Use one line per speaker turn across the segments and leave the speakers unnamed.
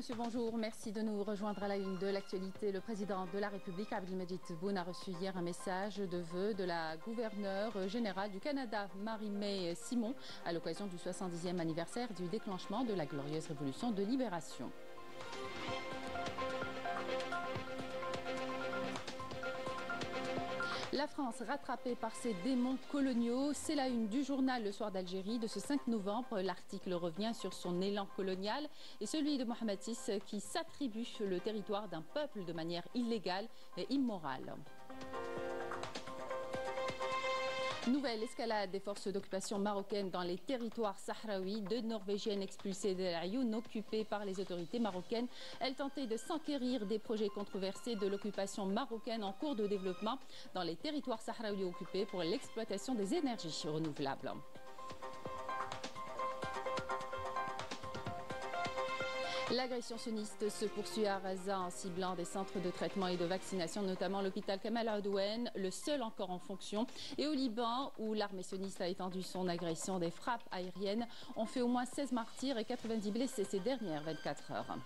monsieur, bonjour. Merci de nous rejoindre à la une de l'actualité. Le président de la République, Abdelmadjid Tebboune, a reçu hier un message de vœux de la gouverneure générale du Canada, Marie-May Simon, à l'occasion du 70e anniversaire du déclenchement de la glorieuse révolution de libération. La France rattrapée par ses démons coloniaux, c'est la une du journal Le Soir d'Algérie de ce 5 novembre. L'article revient sur son élan colonial et celui de Mohamed VI qui s'attribue le territoire d'un peuple de manière illégale et immorale. Nouvelle escalade des forces d'occupation marocaines dans les territoires sahraouis. 2 Norvégiennes expulsées d'El Ayoun, occupées par les autorités marocaines. Elles tentaient de s'enquérir des projets controversés de l'occupation marocaine en cours de développement dans les territoires sahraouis occupés pour l'exploitation des énergies renouvelables. L'agression sunniste se poursuit à Gaza en ciblant des centres de traitement et de vaccination, notamment l'hôpital Kamal Adouane, le seul encore en fonction. Et au Liban, où l'armée sunniste a étendu son agression, des frappes aériennes ont fait au moins 16 martyrs et 90 blessés ces dernières 24 heures.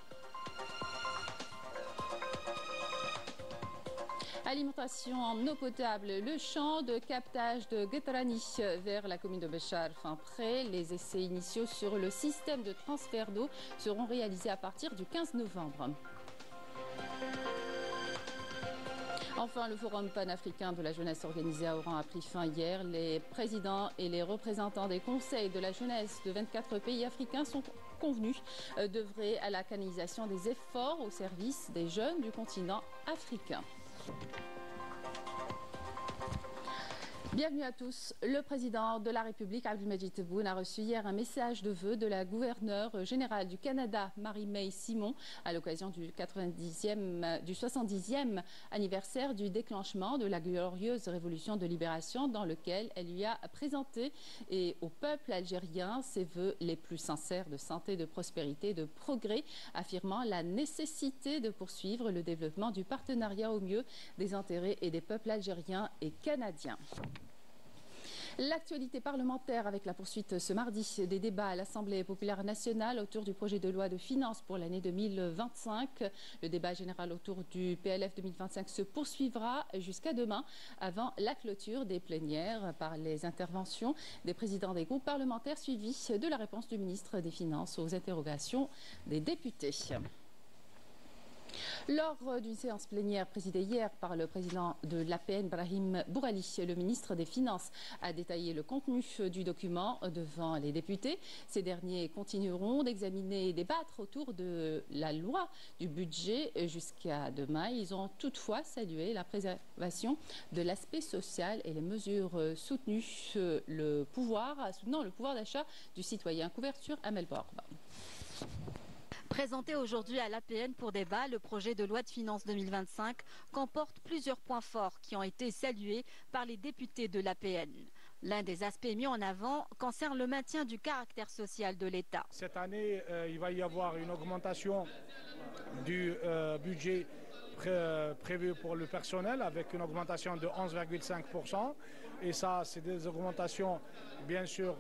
Alimentation en eau potable, le champ de captage de Guetrani vers la commune de Béchar fin prêt. Les essais initiaux sur le système de transfert d'eau seront réalisés à partir du 15 novembre. Enfin, le forum panafricain de la jeunesse organisé à Oran a pris fin hier. Les présidents et les représentants des conseils de la jeunesse de 24 pays africains sont convenus d'œuvrer à la canalisation des efforts au service des jeunes du continent africain. Bienvenue à tous. Le président de la République, Abdelmadjid Tebboune, a reçu hier un message de vœux de la gouverneure générale du Canada, Marie-May Simon, à l'occasion du 70e anniversaire du déclenchement de la glorieuse révolution de libération, dans lequel elle lui a présenté et au peuple algérien ses vœux les plus sincères de santé, de prospérité, de progrès, affirmant la nécessité de poursuivre le développement du partenariat au mieux des intérêts et des peuples algériens et canadiens. L'actualité parlementaire avec la poursuite ce mardi des débats à l'Assemblée populaire nationale autour du projet de loi de finances pour l'année 2025. Le débat général autour du PLF 2025 se poursuivra jusqu'à demain avant la clôture des plénières par les interventions des présidents des groupes parlementaires suivies de la réponse du ministre des Finances aux interrogations des députés. Lors d'une séance plénière présidée hier par le président de l'APN, Brahim Bourali, le ministre des Finances a détaillé le contenu du document devant les députés. Ces derniers continueront d'examiner et débattre autour de la loi du budget jusqu'à demain. Ils ont toutefois salué la préservation de l'aspect social et les mesures soutenant le pouvoir d'achat du citoyen. Couverture Amel Borba.
Présenté aujourd'hui à l'APN pour débat, le projet de loi de finances 2025 comporte plusieurs points forts qui ont été salués par les députés de l'APN. L'un des aspects mis en avant concerne le maintien du caractère social de l'État.
Cette année, il va y avoir une augmentation du budget prévu pour le personnel avec une augmentation de 11,5%. Et ça, c'est des augmentations, bien sûr,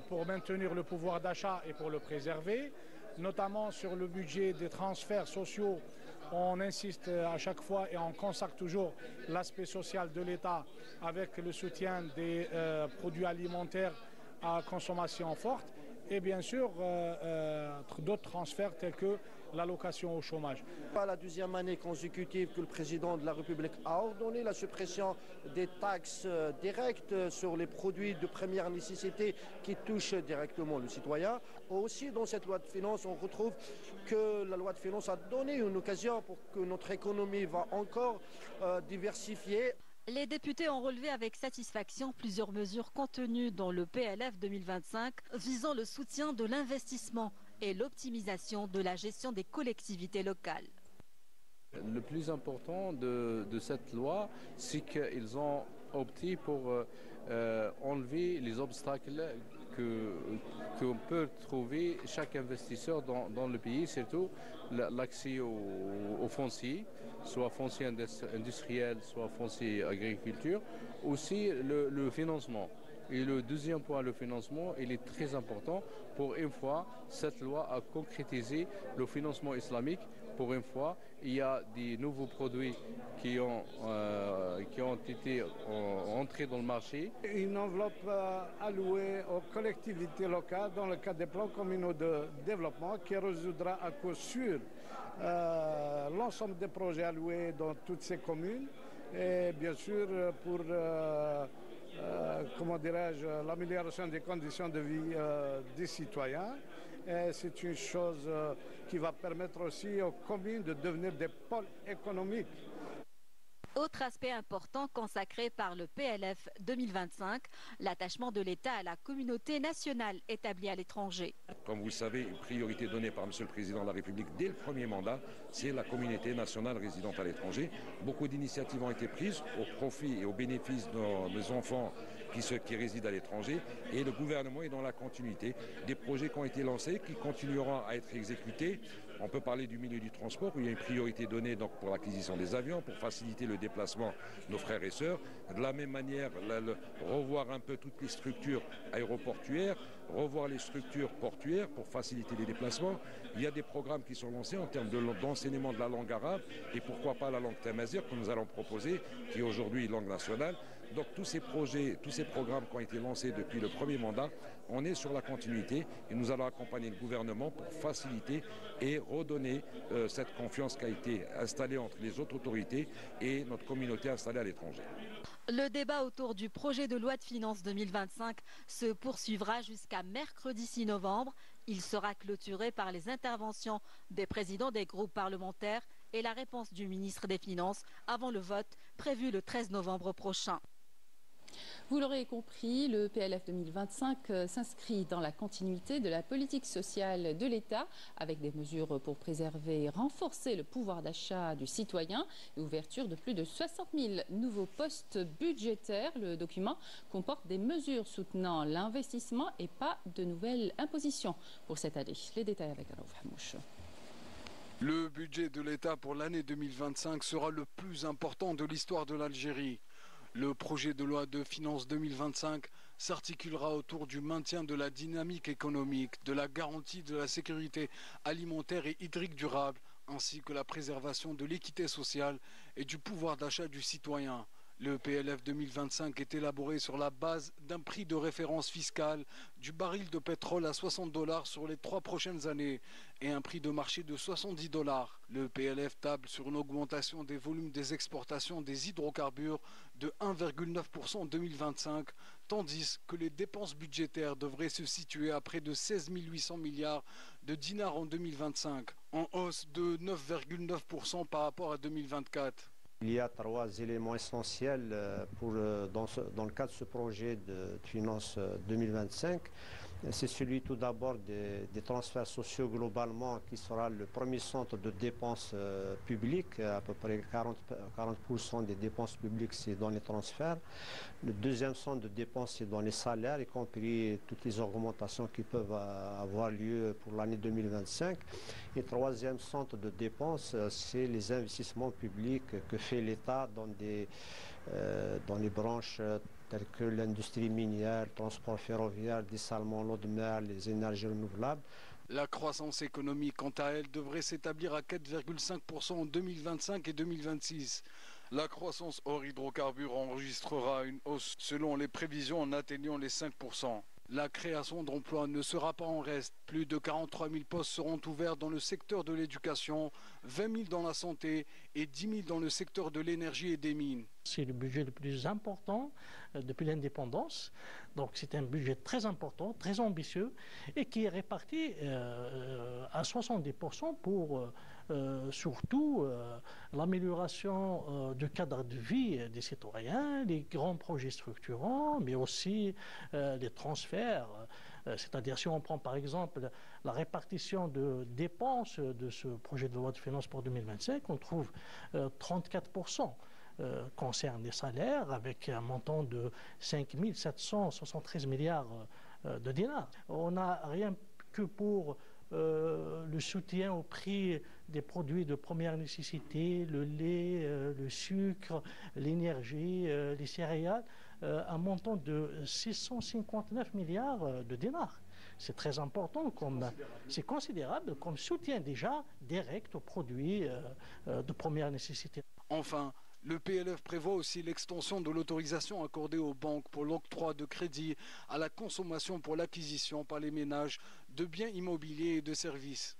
pour maintenir le pouvoir d'achat et pour le préserver. Notamment sur le budget des transferts sociaux, on insiste à chaque fois et on consacre toujours l'aspect social de l'État avec le soutien des produits alimentaires à consommation forte et bien sûr d'autres transferts tels que l'allocation au chômage.
Pas la deuxième année consécutive que le président de la République a ordonné la suppression des taxes directes sur les produits de première nécessité qui touchent directement le citoyen. Aussi, dans cette loi de finances, on retrouve que la loi de finances a donné une occasion pour que notre économie va encore diversifier.
Les députés ont relevé avec satisfaction plusieurs mesures contenues dans le PLF 2025 visant le soutien de l'investissement et l'optimisation de la gestion des collectivités locales.
Le plus important de cette loi, c'est qu'ils ont opté pour enlever les obstacles qu'on peut trouver chaque investisseur dans le pays, surtout l'accès au foncier, soit foncier industriel, soit foncier agriculture, aussi le financement. Et le deuxième point, le financement, il est très important. Pour une fois, cette loi a concrétisé le financement islamique. Pour une fois, il y a des nouveaux produits qui ont été entrés dans le marché.
Une enveloppe allouée aux collectivités locales dans le cadre des plans communaux de développement qui résoudra à coup sûr l'ensemble des projets alloués dans toutes ces communes et bien sûr pour comment dirais-je, l'amélioration des conditions de vie des citoyens. C'est une chose qui va permettre aussi aux communes de devenir des pôles économiques.
Autre aspect important consacré par le PLF 2025, l'attachement de l'État à la communauté nationale établie à l'étranger.
Comme vous le savez, une priorité donnée par M. le Président de la République dès le premier mandat, c'est la communauté nationale résidente à l'étranger. Beaucoup d'initiatives ont été prises au profit et au bénéfice des enfants qui résident à l'étranger et le gouvernement est dans la continuité des projets qui ont été lancés, qui continueront à être exécutés. On peut parler du milieu du transport où il y a une priorité donnée donc, pour l'acquisition des avions, pour faciliter le déplacement de nos frères et sœurs. De la même manière, revoir un peu toutes les structures aéroportuaires, revoir les structures portuaires pour faciliter les déplacements. Il y a des programmes qui sont lancés en termes d'enseignement de la langue arabe et pourquoi pas la langue tamazight que nous allons proposer, qui est aujourd'hui langue nationale. Donc tous ces projets, tous ces programmes qui ont été lancés depuis le premier mandat, on est sur la continuité et nous allons accompagner le gouvernement pour faciliter et redonner cette confiance qui a été installée entre les autres autorités et notre communauté installée à l'étranger.
Le débat autour du projet de loi de finances 2025 se poursuivra jusqu'à mercredi 6 novembre. Il sera clôturé par les interventions des présidents des groupes parlementaires et la réponse du ministre des Finances avant le vote prévu le 13 novembre prochain.
Vous l'aurez compris, le PLF 2025 s'inscrit dans la continuité de la politique sociale de l'État avec des mesures pour préserver et renforcer le pouvoir d'achat du citoyen et ouverture de plus de 60 000 nouveaux postes budgétaires. Le document comporte des mesures soutenant l'investissement et pas de nouvelles impositions pour cette année. Les détails avec Raouf Hamouche.
Le budget de l'État pour l'année 2025 sera le plus important de l'histoire de l'Algérie. Le projet de loi de finances 2025 s'articulera autour du maintien de la dynamique économique, de la garantie de la sécurité alimentaire et hydrique durable, ainsi que la préservation de l'équité sociale et du pouvoir d'achat du citoyen. Le PLF 2025 est élaboré sur la base d'un prix de référence fiscal du baril de pétrole à $60 sur les 3 prochaines années et un prix de marché de $70. Le PLF table sur une augmentation des volumes des exportations des hydrocarbures de 1,9% en 2025, tandis que les dépenses budgétaires devraient se situer à près de 16 800 milliards de dinars en 2025, en hausse de 9,9% par rapport à 2024.
Il y a 3 éléments essentiels dans le cadre de ce projet de finances 2025. C'est celui tout d'abord des transferts sociaux globalement qui sera le premier centre de dépenses publiques. À peu près 40% des dépenses publiques c'est dans les transferts. Le deuxième centre de dépenses c'est dans les salaires, y compris toutes les augmentations qui peuvent avoir lieu pour l'année 2025. Et troisième centre de dépenses c'est les investissements publics que fait l'État dans les branches telles que l'industrie minière, le transport ferroviaire, le dessalement, l'eau de mer, les énergies renouvelables.
La croissance économique, quant à elle, devrait s'établir à 4,5% en 2025 et 2026. La croissance hors hydrocarbures enregistrera une hausse selon les prévisions en atteignant les 5%. La création d'emplois ne sera pas en reste. Plus de 43 000 postes seront ouverts dans le secteur de l'éducation, 20 000 dans la santé et 10 000 dans le secteur de l'énergie et des mines.
C'est le budget le plus important depuis l'indépendance. Donc c'est un budget très important, très ambitieux et qui est réparti à 70% pour surtout l'amélioration du cadre de vie des citoyens, les grands projets structurants, mais aussi les transferts. C'est-à-dire si on prend par exemple la répartition de dépenses de ce projet de loi de finances pour 2025, on trouve 34%. Concerne les salaires avec un montant de 5 773 milliards de dinars. On n'a rien que pour le soutien au prix des produits de première nécessité, le lait, le sucre, l'énergie, les céréales. un montant de 659 milliards de dinars. C'est très important, c'est considérable comme soutien déjà direct aux produits de première nécessité.
Enfin, le PLF prévoit aussi l'extension de l'autorisation accordée aux banques pour l'octroi de crédits à la consommation pour l'acquisition par les ménages de biens immobiliers et de services.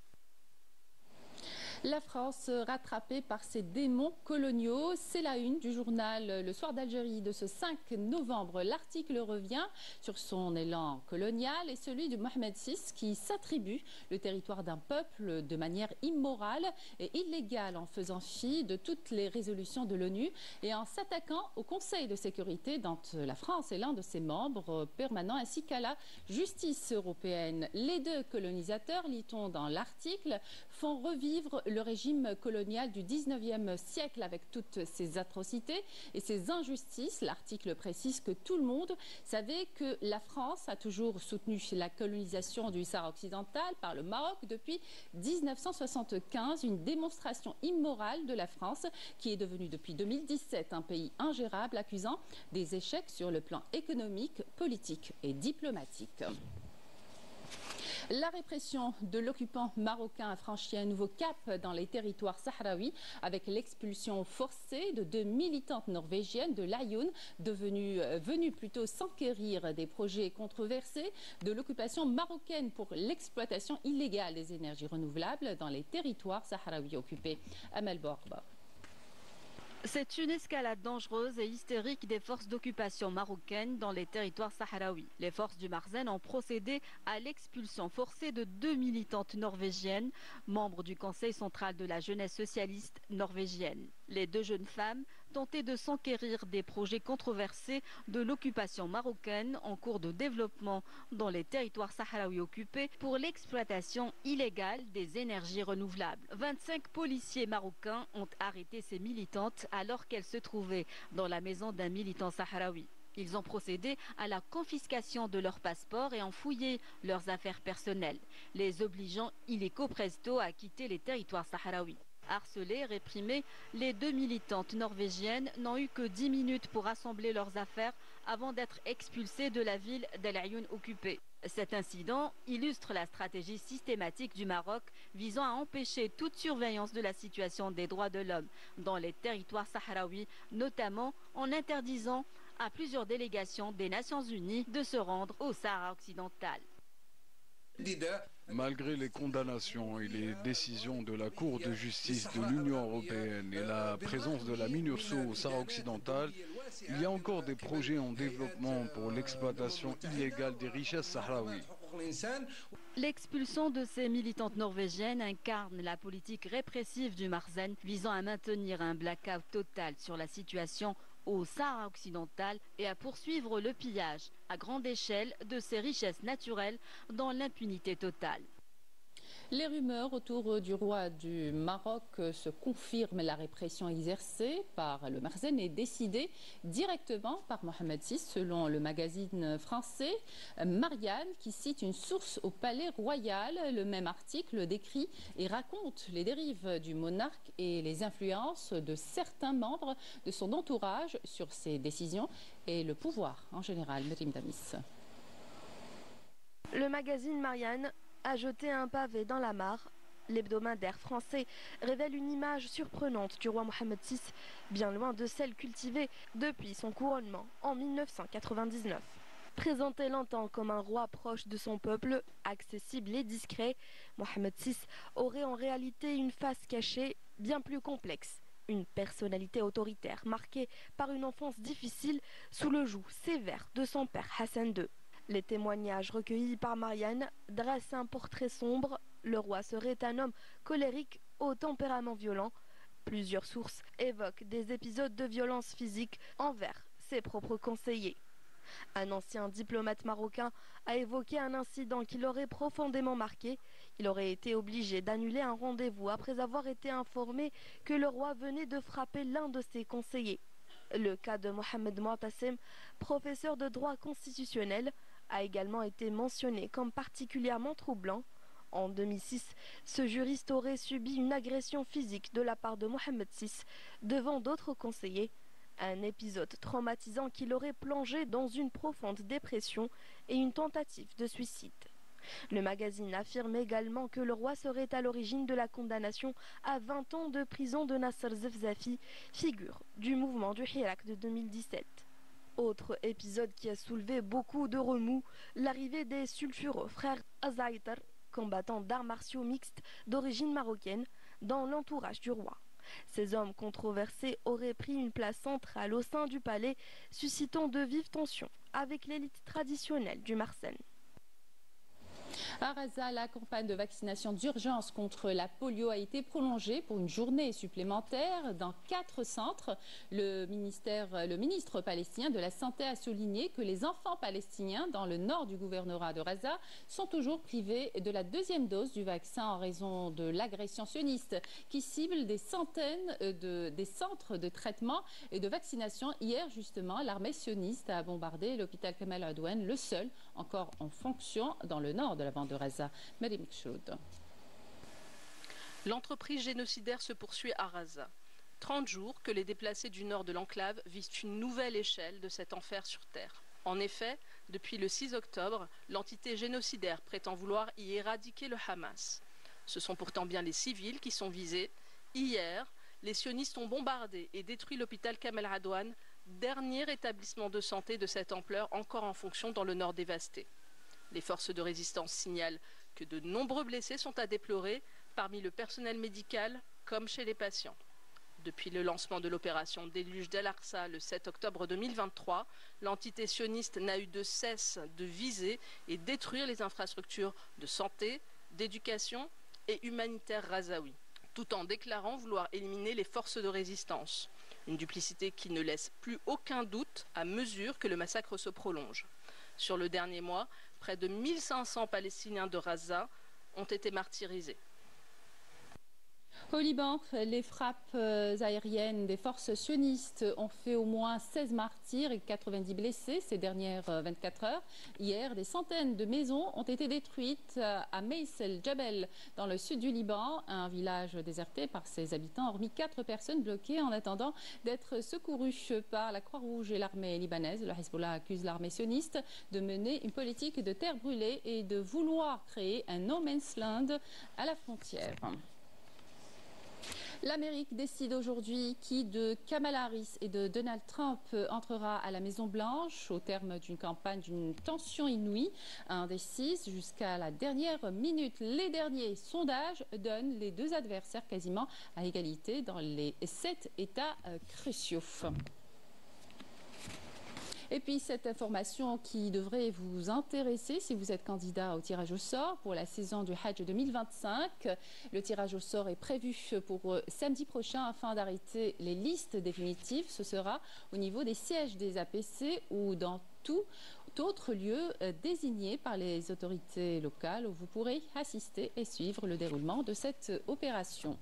La France rattrapée par ses démons coloniaux, c'est la une du journal Le Soir d'Algérie de ce 5 novembre. L'article revient sur son élan colonial et celui de Mohamed VI qui s'attribue le territoire d'un peuple de manière immorale et illégale en faisant fi de toutes les résolutions de l'ONU et en s'attaquant au Conseil de sécurité dont la France est l'un de ses membres permanents ainsi qu'à la justice européenne. Les deux colonisateurs, lit-on dans l'article, font revivre le régime colonial du 19e siècle avec toutes ses atrocités et ses injustices. L'article précise que tout le monde savait que la France a toujours soutenu la colonisation du Sahara occidental par le Maroc depuis 1975, une démonstration immorale de la France qui est devenue depuis 2017 un pays ingérable accusant des échecs sur le plan économique, politique et diplomatique. La répression de l'occupant marocain a franchi un nouveau cap dans les territoires sahraouis avec l'expulsion forcée de 2 militantes norvégiennes de l'Ayoun, venues plutôt s'enquérir des projets controversés de l'occupation marocaine pour l'exploitation illégale des énergies renouvelables dans les territoires sahraouis occupés. Amel Borba.
C'est une escalade dangereuse et hystérique des forces d'occupation marocaines dans les territoires sahraouis. Les forces du Marzen ont procédé à l'expulsion forcée de 2 militantes norvégiennes, membres du Conseil central de la jeunesse socialiste norvégienne. Les 2 jeunes femmes tentaient de s'enquérir des projets controversés de l'occupation marocaine en cours de développement dans les territoires sahraouis occupés pour l'exploitation illégale des énergies renouvelables. 25 policiers marocains ont arrêté ces militantes alors qu'elles se trouvaient dans la maison d'un militant sahraoui. Ils ont procédé à la confiscation de leurs passeports et ont fouillé leurs affaires personnelles, les obligeant illico presto à quitter les territoires sahraouis. Harcelées, réprimées, les 2 militantes norvégiennes n'ont eu que 10 minutes pour rassembler leurs affaires avant d'être expulsées de la ville d'El Ayoun occupée. Cet incident illustre la stratégie systématique du Maroc visant à empêcher toute surveillance de la situation des droits de l'homme dans les territoires sahraouis, notamment en interdisant à plusieurs délégations des Nations Unies de se rendre au Sahara occidental.
Malgré les condamnations et les décisions de la Cour de justice de l'Union européenne et la présence de la MINURSO au Sahara occidental, il y a encore des projets en développement pour l'exploitation illégale des richesses sahraouies.
L'expulsion de ces militantes norvégiennes incarne la politique répressive du Marzen visant à maintenir un blackout total sur la situation au Sahara occidental et à poursuivre le pillage à grande échelle de ces richesses naturelles dans l'impunité totale.
Les rumeurs autour du roi du Maroc se confirment. La répression exercée par le Marzen est décidée directement par Mohamed VI, selon le magazine français Marianne, qui cite une source au palais royal. Le même article décrit et raconte les dérives du monarque et les influences de certains membres de son entourage sur ses décisions et le pouvoir en général. Merim Damis.
Le magazine Marianne a jeté un pavé dans la mare. L'hebdomadaire français révèle une image surprenante du roi Mohamed VI, bien loin de celle cultivée depuis son couronnement en 1999. Présenté longtemps comme un roi proche de son peuple, accessible et discret, Mohamed VI aurait en réalité une face cachée bien plus complexe. Une personnalité autoritaire marquée par une enfance difficile sous le joug sévère de son père Hassan II. Les témoignages recueillis par Marianne dressent un portrait sombre. Le roi serait un homme colérique au tempérament violent. Plusieurs sources évoquent des épisodes de violence physique envers ses propres conseillers. Un ancien diplomate marocain a évoqué un incident qui l'aurait profondément marqué. Il aurait été obligé d'annuler un rendez-vous après avoir été informé que le roi venait de frapper l'un de ses conseillers. Le cas de Mohamed Moatasem, professeur de droit constitutionnel, a également été mentionné comme particulièrement troublant. En 2006, ce juriste aurait subi une agression physique de la part de Mohamed VI devant d'autres conseillers. Un épisode traumatisant qui l'aurait plongé dans une profonde dépression et une tentative de suicide. Le magazine affirme également que le roi serait à l'origine de la condamnation à 20 ans de prison de Nasser Zefzafi, figure du mouvement du Hirak de 2017. Autre épisode qui a soulevé beaucoup de remous, l'arrivée des sulfureux frères Azaitar, combattants d'arts martiaux mixtes d'origine marocaine, dans l'entourage du roi. Ces hommes controversés auraient pris une place centrale au sein du palais, suscitant de vives tensions avec l'élite traditionnelle du Marsène.
À Raza, la campagne de vaccination d'urgence contre la polio a été prolongée pour une journée supplémentaire dans 4 centres. Le ministre palestinien de la Santé a souligné que les enfants palestiniens dans le nord du gouvernorat de Raza sont toujours privés de la 2e dose du vaccin en raison de l'agression sioniste qui cible des centaines des centres de traitement et de vaccination. Hier, justement, l'armée sioniste a bombardé l'hôpital Kamal Adwan, le seul encore en fonction dans le nord de la bande de Raza. Marim Kchoud.
L'entreprise génocidaire se poursuit à Raza. 30 jours que les déplacés du nord de l'enclave visent une nouvelle échelle de cet enfer sur terre. En effet, depuis le 6 octobre, l'entité génocidaire prétend vouloir y éradiquer le Hamas. Ce sont pourtant bien les civils qui sont visés. Hier, les sionistes ont bombardé et détruit l'hôpital Kamal Adwan, dernier établissement de santé de cette ampleur encore en fonction dans le nord dévasté. Les forces de résistance signalent que de nombreux blessés sont à déplorer parmi le personnel médical comme chez les patients. Depuis le lancement de l'opération Déluge d'Al-Aqsa le 7 octobre 2023, l'entité sioniste n'a eu de cesse de viser et détruire les infrastructures de santé, d'éducation et humanitaire razaoui, tout en déclarant vouloir éliminer les forces de résistance. Une duplicité qui ne laisse plus aucun doute à mesure que le massacre se prolonge. Sur le dernier mois, près de 1500 Palestiniens de Raza ont été martyrisés.
Au Liban, les frappes aériennes des forces sionistes ont fait au moins 16 martyrs et 90 blessés ces dernières 24 heures. Hier, des centaines de maisons ont été détruites à Meis el-Jabel, dans le sud du Liban, un village déserté par ses habitants, hormis 4 personnes bloquées en attendant d'être secourues par la Croix-Rouge et l'armée libanaise. Le Hezbollah accuse l'armée sioniste de mener une politique de terre brûlée et de vouloir créer un no man's land à la frontière. L'Amérique décide aujourd'hui qui de Kamala Harris et de Donald Trump entrera à la Maison-Blanche au terme d'une campagne d'une tension inouïe, indécise jusqu'à la dernière minute. Les derniers sondages donnent les deux adversaires quasiment à égalité dans les 7 États cruciaux. Et puis cette information qui devrait vous intéresser si vous êtes candidat au tirage au sort pour la saison du Hajj 2025. Le tirage au sort est prévu pour samedi prochain afin d'arrêter les listes définitives. Ce sera au niveau des sièges des APC ou dans tout autre lieu désigné par les autorités locales où vous pourrez assister et suivre le déroulement de cette opération.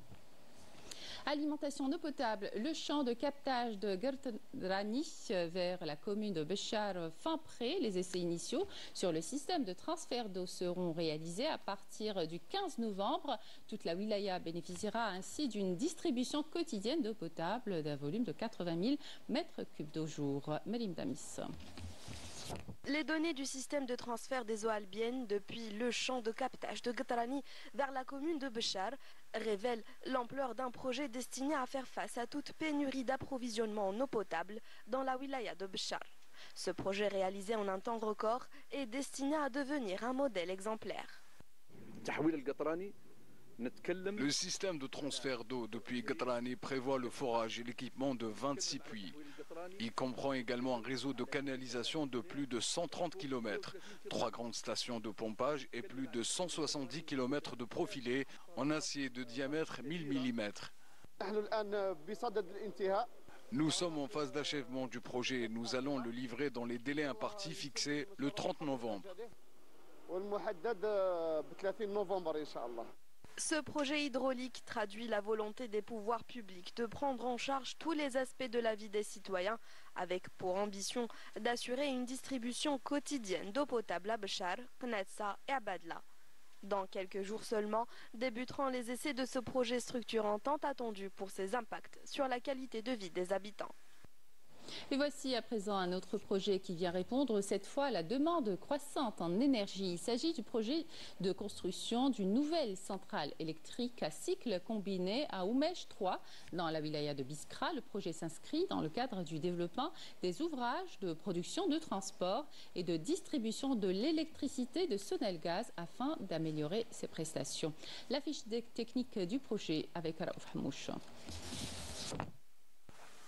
Alimentation en eau potable, le champ de captage de Gertrani vers la commune de Béchar fin prêt. Les essais initiaux sur le système de transfert d'eau seront réalisés à partir du 15 novembre. Toute la wilaya bénéficiera ainsi d'une distribution quotidienne d'eau potable d'un volume de 80 000 mètres cubes d'eau jour. Mélim Damis.
Les données du système de transfert des eaux albiennes depuis le champ de captage de Gertrani vers la commune de Béchar révèlent l'ampleur d'un projet destiné à faire face à toute pénurie d'approvisionnement en eau potable dans la wilaya de Béchar. Ce projet réalisé en un temps record est destiné à devenir un modèle exemplaire.
Le système de transfert d'eau depuis Gertrani prévoit le forage et l'équipement de 26 puits. Il comprend également un réseau de canalisation de plus de 130 km, 3 grandes stations de pompage et plus de 170 km de profilés en acier de diamètre 1000 mm. Nous sommes en phase d'achèvement du projet et nous allons le livrer dans les délais impartis fixés le 30 novembre.
Ce projet hydraulique traduit la volonté des pouvoirs publics de prendre en charge tous les aspects de la vie des citoyens, avec pour ambition d'assurer une distribution quotidienne d'eau potable à Béchar, Knetsa et Abadla. Dans quelques jours seulement, débuteront les essais de ce projet structurant tant attendu pour ses impacts sur la qualité de vie des habitants.
Et voici à présent un autre projet qui vient répondre cette fois à la demande croissante en énergie. Il s'agit du projet de construction d'une nouvelle centrale électrique à cycle combiné à Oumesh 3 dans la wilaya de Biskra. Le projet s'inscrit dans le cadre du développement des ouvrages de production, de transport et de distribution de l'électricité de Sonelgaz afin d'améliorer ses prestations. La fiche technique du projet avec Raouf Hamouche.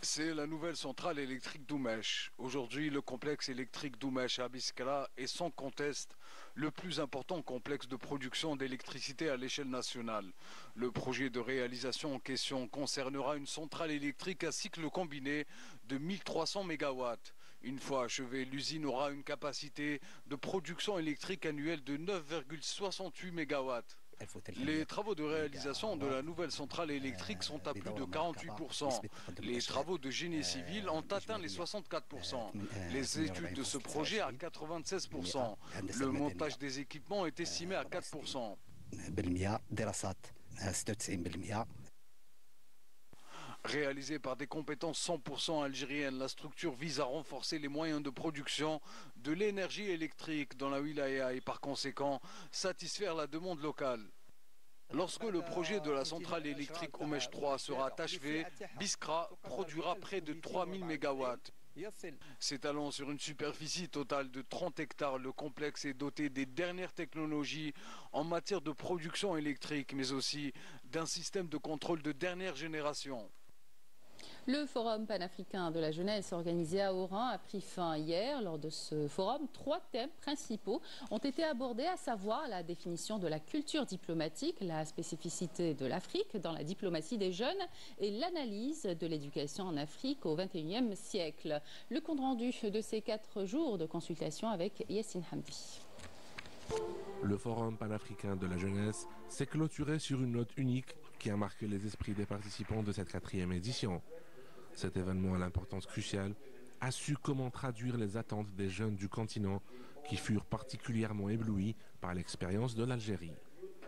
C'est la nouvelle centrale électrique d'Oumesh. Aujourd'hui, le complexe électrique d'Oumesh à Biskra est sans conteste le plus important complexe de production d'électricité à l'échelle nationale. Le projet de réalisation en question concernera une centrale électrique à cycle combiné de 1300 MW. Une fois achevée, l'usine aura une capacité de production électrique annuelle de 9,68 MW. Les travaux de réalisation de la nouvelle centrale électrique sont à plus de 48%. Les travaux de génie civil ont atteint les 64%. Les études de ce projet à 96%. Le montage des équipements est estimé à 4%. Réalisée par des compétences 100% algériennes, la structure vise à renforcer les moyens de production de l'énergie électrique dans la wilaya et par conséquent satisfaire la demande locale. Lorsque le projet de la centrale électrique Oumesh 3 sera achevé, Biskra produira près de 3000 MW. S'étalant sur une superficie totale de 30 hectares, le complexe est doté des dernières technologies en matière de production électrique, mais aussi d'un système de contrôle de dernière génération.
Le Forum panafricain de la jeunesse organisé à Oran a pris fin hier. Lors de ce forum, 3 thèmes principaux ont été abordés, à savoir la définition de la culture diplomatique, la spécificité de l'Afrique dans la diplomatie des jeunes et l'analyse de l'éducation en Afrique au XXIe siècle. Le compte-rendu de ces 4 jours de consultation avec Yassine Hamdi.
Le Forum panafricain de la jeunesse s'est clôturé sur une note unique qui a marqué les esprits des participants de cette 4e édition. Cet événement à l'importance cruciale a su comment traduire les attentes des jeunes du continent qui furent particulièrement éblouis par l'expérience de l'Algérie.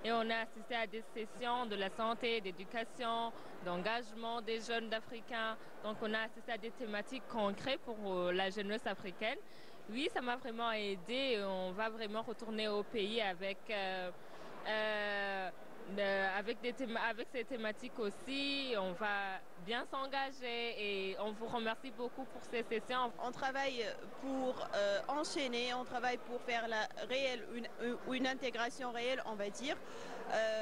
Et on a assisté à des sessions de la santé, d'éducation, d'engagement des jeunes africains. Donc on a assisté à des thématiques concrètes pour la jeunesse africaine. Oui, ça m'a vraiment aidé. On va vraiment retourner au pays avec ces thématiques aussi. On va bien s'engager et on vous remercie beaucoup pour ces sessions.
On travaille pour enchaîner, on travaille pour faire une intégration réelle, on va dire.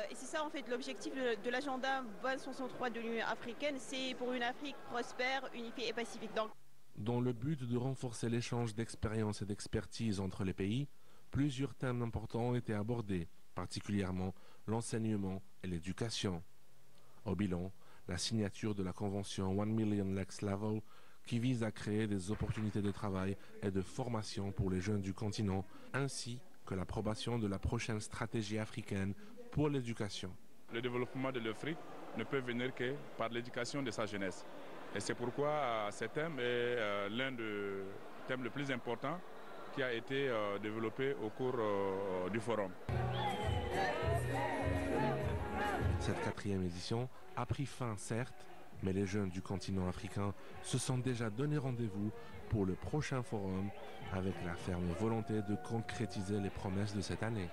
Et c'est ça en fait l'objectif de l'agenda 2063 de l'Union africaine, c'est pour une Afrique prospère, unifiée et pacifique.
Dans le but de renforcer l'échange d'expériences et d'expertise entre les pays, plusieurs thèmes importants ont été abordés, particulièrement l'enseignement et l'éducation. Au bilan, la signature de la convention 1 Million Lex Level qui vise à créer des opportunités de travail et de formation pour les jeunes du continent, ainsi que l'approbation de la prochaine stratégie africaine pour l'éducation.
Le développement de l'Afrique ne peut venir que par l'éducation de sa jeunesse. Et c'est pourquoi ce thème est l'un des thèmes les plus importants qui a été développé au cours du forum.
Cette 4e édition a pris fin, certes, mais les jeunes du continent africain se sont déjà donné rendez-vous pour le prochain forum avec la ferme volonté de concrétiser les promesses de cette année.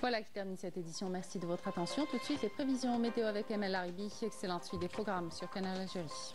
Voilà qui termine cette édition. Merci de votre attention. Tout de suite, les prévisions météo avec ML Aribi. Excellente suite des programmes sur Canal Algérie.